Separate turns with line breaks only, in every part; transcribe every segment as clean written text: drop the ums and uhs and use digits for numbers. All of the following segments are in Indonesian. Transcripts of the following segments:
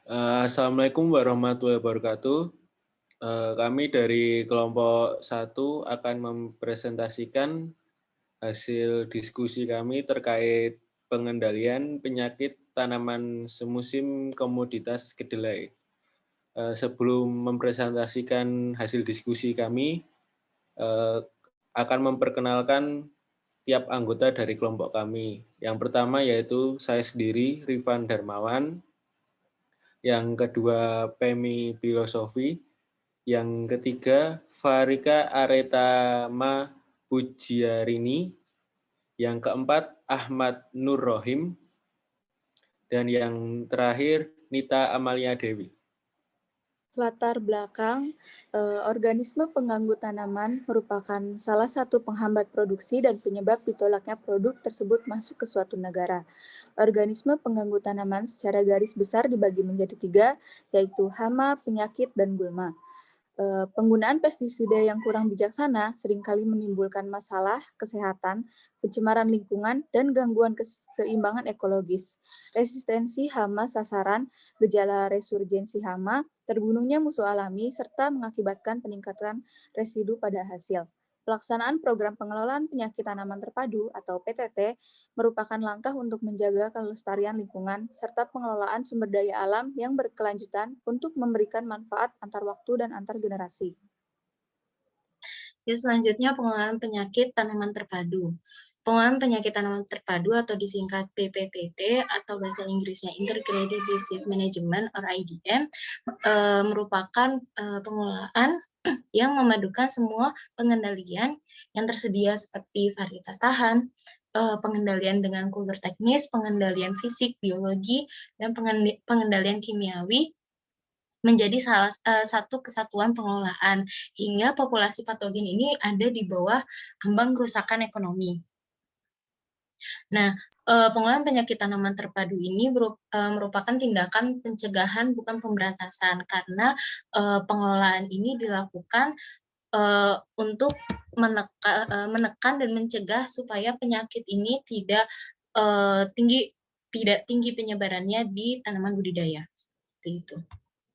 Assalamualaikum warahmatullahi wabarakatuh. Kami dari kelompok 1 akan mempresentasikan hasil diskusi kami terkait pengendalian penyakit tanaman semusim komoditas kedelai. Sebelum mempresentasikan hasil diskusi kami, eh, akan memperkenalkan tiap anggota dari kelompok kami. Yang pertama yaitu saya sendiri, Rifan Darmawan. Yang kedua, Pemi Filosofi. Yang ketiga, Farika Aretama Pujiarini. Yang keempat, Ahmad Nur Rohim. Dan yang terakhir, Nita Amalia Dewi.
Latar belakang, organisme pengganggu tanaman merupakan salah satu penghambat produksi dan penyebab ditolaknya produk tersebut masuk ke suatu negara. Organisme pengganggu tanaman secara garis besar dibagi menjadi 3, yaitu hama, penyakit, dan gulma. Penggunaan pestisida yang kurang bijaksana seringkali menimbulkan masalah kesehatan, pencemaran lingkungan, dan gangguan keseimbangan ekologis. Resistensi hama sasaran, gejala resurgensi hama, terbunuhnya musuh alami, serta mengakibatkan peningkatan residu pada hasil. Pelaksanaan program pengelolaan penyakit tanaman terpadu atau PTT merupakan langkah untuk menjaga kelestarian lingkungan serta pengelolaan sumber daya alam yang berkelanjutan untuk memberikan manfaat antar waktu dan antar generasi.
Selanjutnya pengelolaan penyakit tanaman terpadu. Pengelolaan penyakit tanaman terpadu atau disingkat PPTT atau bahasa Inggrisnya Integrated Disease Management or IDM merupakan pengelolaan yang memadukan semua pengendalian yang tersedia seperti varietas tahan, pengendalian dengan kultur teknis, pengendalian fisik, biologi, dan pengendalian kimiawi menjadi salah satu kesatuan pengelolaan hingga populasi patogen ini ada di bawah ambang kerusakan ekonomi. Nah, pengelolaan penyakit tanaman terpadu ini merupakan tindakan pencegahan bukan pemberantasan karena pengelolaan ini dilakukan untuk menekan dan mencegah supaya penyakit ini tidak tinggi penyebarannya di tanaman budidaya. Seperti itu.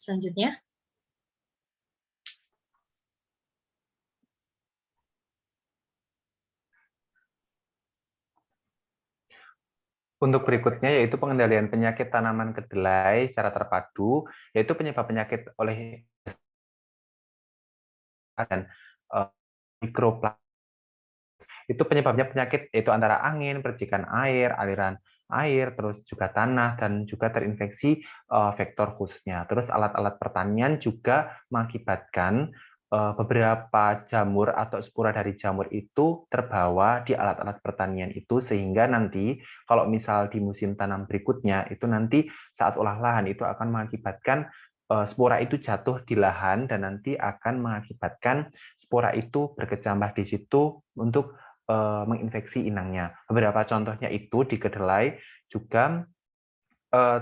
Selanjutnya.
Untuk berikutnya yaitu pengendalian penyakit tanaman kedelai secara terpadu, yaitu penyebab penyakit oleh dan mikroplastik. Itu penyebabnya penyakit yaitu antara angin, percikan air, aliran air, terus juga tanah, dan juga terinfeksi vektor khususnya. Terus alat-alat pertanian juga mengakibatkan beberapa jamur atau spora dari jamur itu terbawa di alat-alat pertanian itu, sehingga nanti kalau misal di musim tanam berikutnya itu nanti saat olah lahan itu akan mengakibatkan spora itu jatuh di lahan dan nanti akan mengakibatkan spora itu berkecambah di situ untuk menginfeksi inangnya. Beberapa contohnya itu di kedelai juga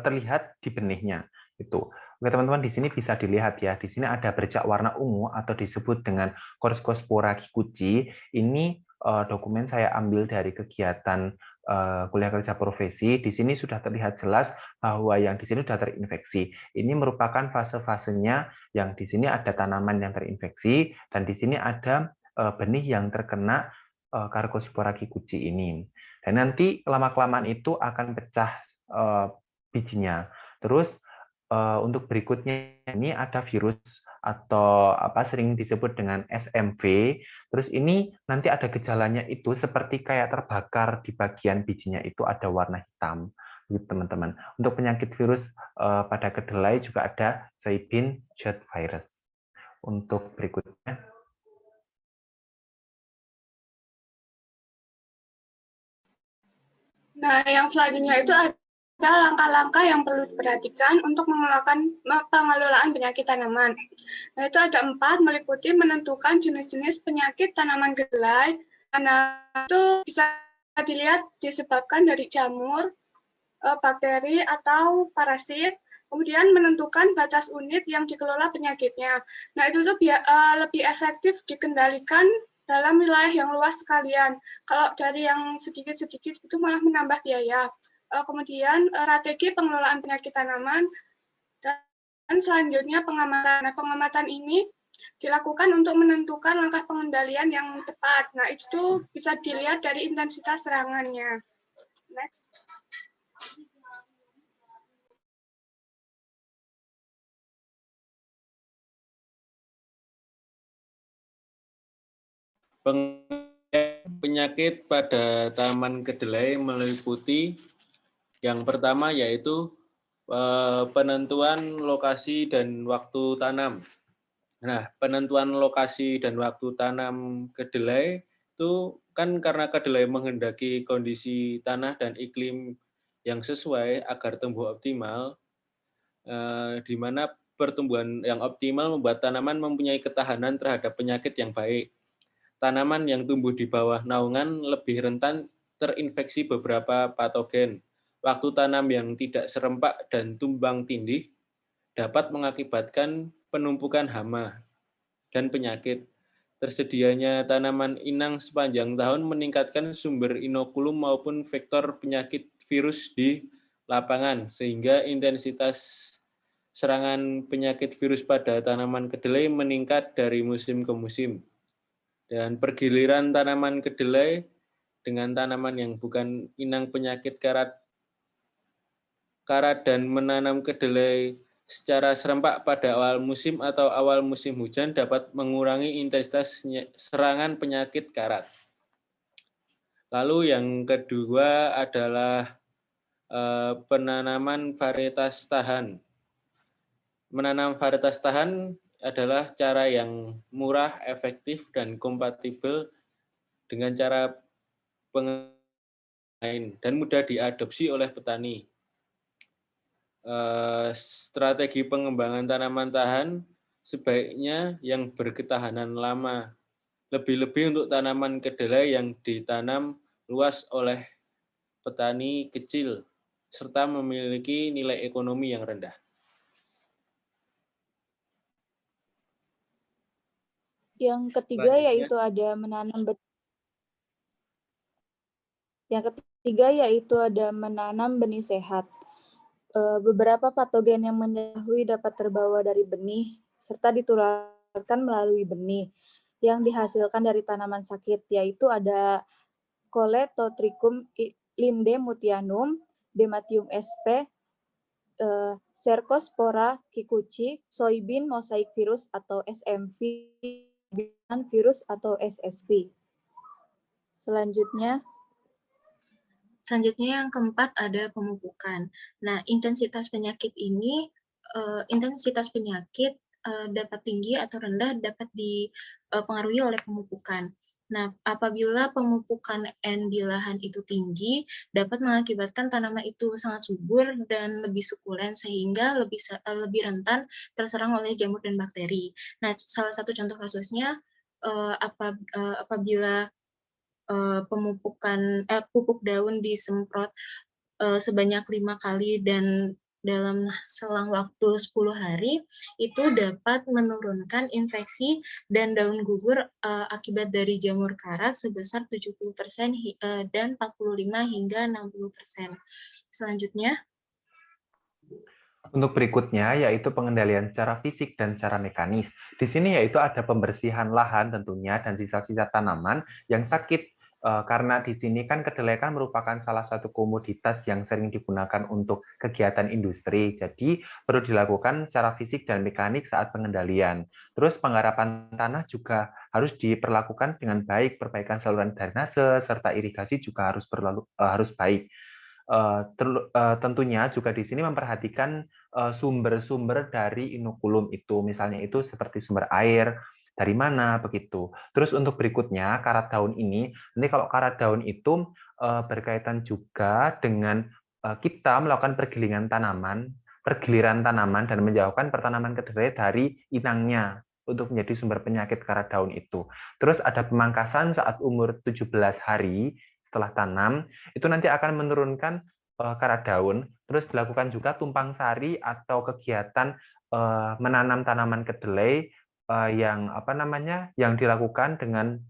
terlihat di benihnya. Itu. Oke teman-teman, di sini bisa dilihat ya. Di sini ada bercak warna ungu atau disebut dengan Coryscospora kikuchi. Ini dokumen saya ambil dari kegiatan kuliah kerja profesi. Di sini sudah terlihat jelas bahwa yang di sini sudah terinfeksi. Ini merupakan fase-fasenya yang di sini ada tanaman yang terinfeksi dan di sini ada benih yang terkena Coryscospora kikuchi ini. Dan nanti lama-kelamaan itu akan pecah bijinya. Terus untuk berikutnya ini ada virus atau apa sering disebut dengan SMV. Terus ini nanti ada gejalanya itu seperti kayak terbakar di bagian bijinya itu ada warna hitam, gitu teman-teman. Untuk penyakit virus pada kedelai juga ada soybean jet virus. Untuk berikutnya.
Nah, yang selanjutnya itu ada langkah-langkah yang perlu diperhatikan untuk pengelolaan penyakit tanaman. Nah, itu ada 4, meliputi menentukan jenis-jenis penyakit tanaman kedelai. Nah, itu bisa dilihat disebabkan dari jamur, bakteri, atau parasit. Kemudian menentukan batas unit yang dikelola penyakitnya. Nah, itu tuh lebih efektif dikendalikan dalam wilayah yang luas sekalian. Kalau dari yang sedikit-sedikit itu malah menambah biaya. Kemudian strategi pengelolaan penyakit tanaman Dan selanjutnya pengamatan. Nah, pengamatan ini dilakukan untuk menentukan langkah pengendalian yang tepat. Nah, itu bisa dilihat dari intensitas serangannya. Next.
Penyakit pada tanaman kedelai meliputi yang pertama yaitu penentuan lokasi dan waktu tanam. Nah, penentuan lokasi dan waktu tanam kedelai itu kan karena kedelai menghendaki kondisi tanah dan iklim yang sesuai agar tumbuh optimal, di mana pertumbuhan yang optimal membuat tanaman mempunyai ketahanan terhadap penyakit yang baik. Tanaman yang tumbuh di bawah naungan lebih rentan terinfeksi beberapa patogen. Waktu tanam yang tidak serempak dan tumbang tindih dapat mengakibatkan penumpukan hama dan penyakit. Tersedianya tanaman inang sepanjang tahun meningkatkan sumber inokulum maupun vektor penyakit virus di lapangan, sehingga intensitas serangan penyakit virus pada tanaman kedelai meningkat dari musim ke musim. Dan pergiliran tanaman kedelai dengan tanaman yang bukan inang penyakit karat dan menanam kedelai secara serempak pada awal musim atau awal musim hujan dapat mengurangi intensitas serangan penyakit karat. Lalu yang kedua adalah penanaman varietas tahan. Menanam varietas tahan adalah cara yang murah, efektif, dan kompatibel dengan cara pengain dan mudah diadopsi oleh petani. Strategi pengembangan tanaman tahan sebaiknya yang berketahanan lama, lebih-lebih untuk tanaman kedelai yang ditanam luas oleh petani kecil, serta memiliki nilai ekonomi yang rendah.
Yang ketiga yaitu ada menanam benih sehat. Beberapa patogen yang menyahui dapat terbawa dari benih serta ditularkan melalui benih yang dihasilkan dari tanaman sakit, yaitu ada Coletotrichum lindemuthianum, Dematium sp, Cercospora kikuchi, soybean mosaic virus atau SMV, virus atau SSV. Selanjutnya
yang keempat ada pemupukan. Nah, intensitas penyakit dapat tinggi atau rendah dapat dipengaruhi oleh pemupukan. Nah, apabila pemupukan N di lahan itu tinggi, dapat mengakibatkan tanaman itu sangat subur dan lebih sukulen sehingga lebih rentan terserang oleh jamur dan bakteri. Nah, salah satu contoh kasusnya apabila pupuk daun disemprot sebanyak 5 kali dan dalam selang waktu 10 hari, itu dapat menurunkan infeksi dan daun gugur akibat dari jamur karat sebesar 70% dan 45 hingga 60%. Selanjutnya.
Untuk berikutnya yaitu pengendalian secara fisik dan secara mekanis. Di sini yaitu ada pembersihan lahan tentunya dan sisa-sisa tanaman yang sakit. Karena di sini kan kedelai kan merupakan salah satu komoditas yang sering digunakan untuk kegiatan industri. Jadi perlu dilakukan secara fisik dan mekanik saat pengendalian. Terus penggarapan tanah juga harus diperlakukan dengan baik, perbaikan saluran drainase serta irigasi juga harus baik. Tentunya juga di sini memperhatikan sumber-sumber dari inokulum itu, misalnya itu seperti sumber air, dari mana begitu. Terus untuk berikutnya karat daun ini, nanti kalau karat daun itu berkaitan juga dengan kita melakukan pergiliran tanaman dan menjauhkan pertanaman kedelai dari inangnya untuk menjadi sumber penyakit karat daun itu. Terus ada pemangkasan saat umur 17 hari setelah tanam, itu nanti akan menurunkan karat daun. Terus dilakukan juga tumpang sari atau kegiatan menanam tanaman kedelai yang dilakukan dengan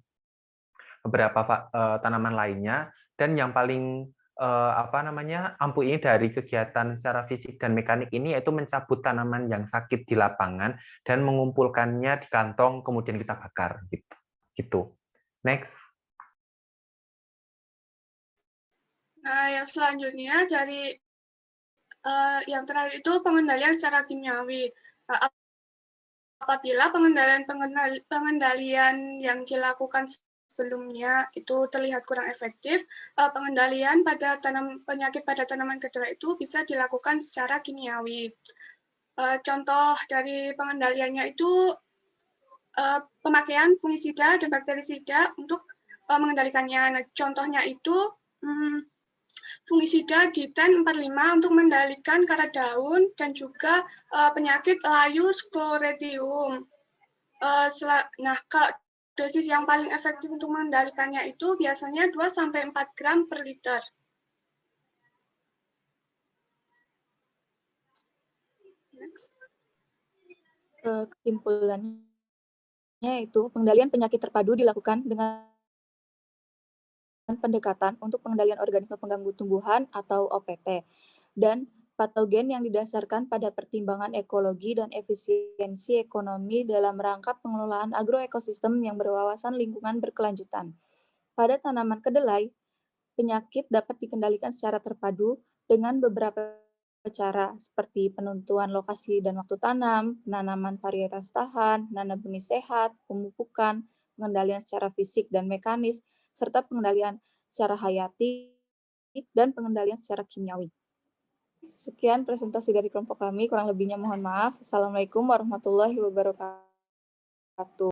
beberapa tanaman lainnya, dan yang paling ampuh ini dari kegiatan secara fisik dan mekanik ini, yaitu mencabut tanaman yang sakit di lapangan dan mengumpulkannya di kantong, kemudian kita bakar. Gitu. Next.
Nah, yang selanjutnya dari yang terakhir itu pengendalian secara kimiawi. Apabila pengendalian yang dilakukan sebelumnya itu terlihat kurang efektif, pengendalian pada penyakit pada tanaman kedelai itu bisa dilakukan secara kimiawi. Contoh dari pengendaliannya itu pemakaian fungisida dan bakterisida untuk mengendalikannya. Nah, contohnya itu fungisida Diten 45 untuk mengendalikan karat daun dan juga penyakit layu sclerotium. Nah, kalau dosis yang paling efektif untuk mengendalikannya itu biasanya 2-4 gram per liter.
Kesimpulannya itu pengendalian penyakit terpadu dilakukan dengan pendekatan untuk pengendalian organisme pengganggu tumbuhan atau OPT dan patogen yang didasarkan pada pertimbangan ekologi dan efisiensi ekonomi dalam rangka pengelolaan agroekosistem yang berwawasan lingkungan berkelanjutan. Pada tanaman kedelai, penyakit dapat dikendalikan secara terpadu dengan beberapa cara seperti penentuan lokasi dan waktu tanam, penanaman varietas tahan, nanam benih sehat, pemupukan, pengendalian secara fisik dan mekanis, serta pengendalian secara hayati dan pengendalian secara kimiawi. Sekian presentasi dari kelompok kami, kurang lebihnya mohon maaf. Assalamualaikum warahmatullahi wabarakatuh.